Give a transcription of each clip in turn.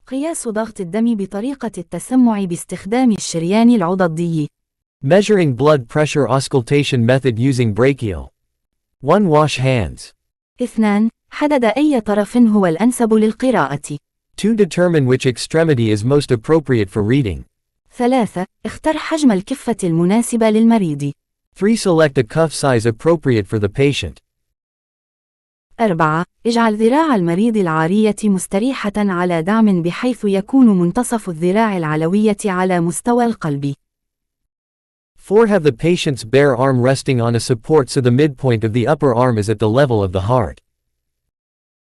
قياس ضغط الدم بطريقة التسمع باستخدام الشريان العضدي. Measuring blood pressure auscultation method using brachial. 1. Wash hands. 2. حدد أي طرف هو الأنسب للقراءة. 2. Determine which extremity is most appropriate for reading. 3. اختر حجم الكفة المناسبة للمريض. 3. Select a cuff size appropriate for the patient. 4. اجعل ذراع المريض العارية مستريحة على دعم بحيث يكون منتصف الذراع العلوية على مستوى القلب. 4. Have the patient's bare arm resting on a support so the midpoint of the upper arm is at the level of the heart.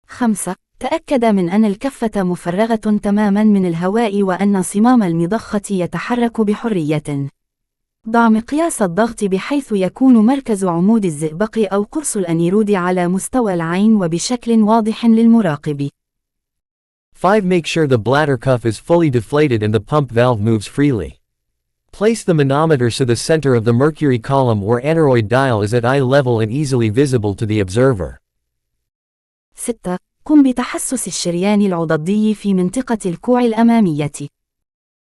5. تأكد من أن الكفة مفرغة تماما من الهواء وأن صمام المضخة يتحرك بحرية. ضع مقياس الضغط بحيث يكون مركز عمود الزئبق أو قرص الأنيرود على مستوى العين وبشكل واضح للمراقب. 5. Make sure the bladder cuff is fully deflated and the pump valve moves freely. Place the manometer so the center of the mercury column or aneroid dial is at eye level and easily visible to the observer. 6. قم بتحسس الشريان العضدي في منطقة الكوع الأمامية.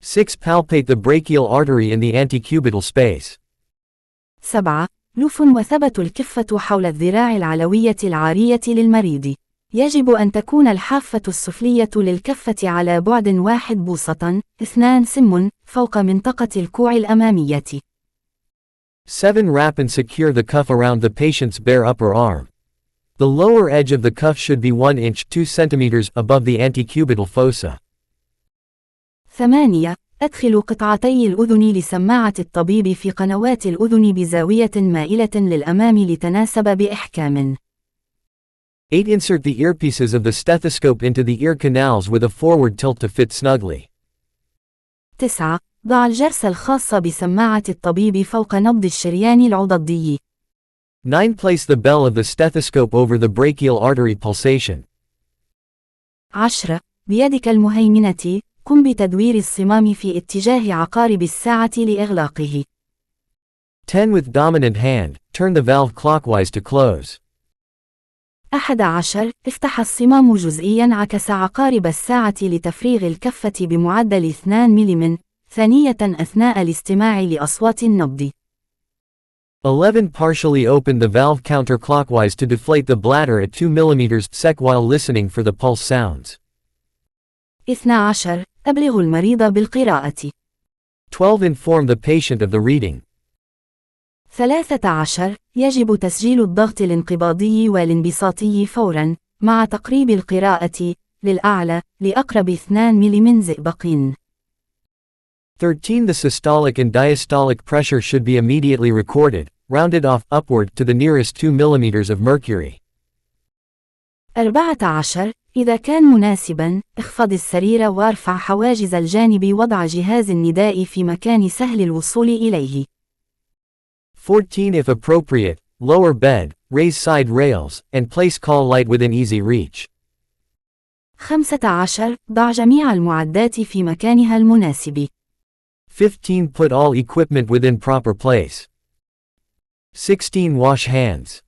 6. Palpate the brachial artery in the antecubital space. 7. لف وثبت الكفة حول الذراع العلوية العارية للمريض. يجب أن تكون الحافة السفلية للكفة على بعد 1 بوصة 2 سم فوق منطقة الكوع الأمامية. 7. Wrap and secure the cuff around the patient's bare upper arm. The lower edge of the cuff should be 1 inch 2 centimeters above the antecubital fossa. 8. أدخل قطعتي الأذن لسماعة الطبيب في قنوات الأذن بزاوية مائلة للأمام لتناسب بإحكام. 8. Insert the earpieces of the stethoscope into the ear canals with a forward tilt to fit snugly. 9. ضع الجرس الخاص بسماعة الطبيب فوق نبض الشريان العضدي. 9. Place the bell of the stethoscope over the brachial artery pulsation. 10. بيدك المهيمنة قم بتدوير الصمام في اتجاه عقارب الساعة لإغلاقه. 10. With dominant hand, turn the valve clockwise to close. 11. افتح الصمام جزئياً عكس عقارب الساعة لتفريغ الكفة بمعدل 2 ملم ثانية أثناء الاستماع لأصوات النبض. 11. Partially open the valve counterclockwise to deflate the bladder at 2 mm sec while listening for the pulse sounds. 12. أبلغ المريض بالقراءة. 12. Inform the patient of the reading. 13. يجب تسجيل الضغط الانقباضي والانبساطي فوراً مع تقريب القراءة للأعلى لأقرب 2 ملم زئبق. 13. The systolic and diastolic pressure should be immediately recorded, rounded off upward to the nearest 2 mm of mercury. 14. إذا كان مناسباً، اخفض السرير وارفع حواجز الجانب وضع جهاز النداء في مكان سهل الوصول إليه. 14. If appropriate, lower bed, raise side rails, and place call light within easy reach. 15. ضع جميع المعدات في مكانها المناسب. 15. Put all equipment within proper place. 16. Wash hands.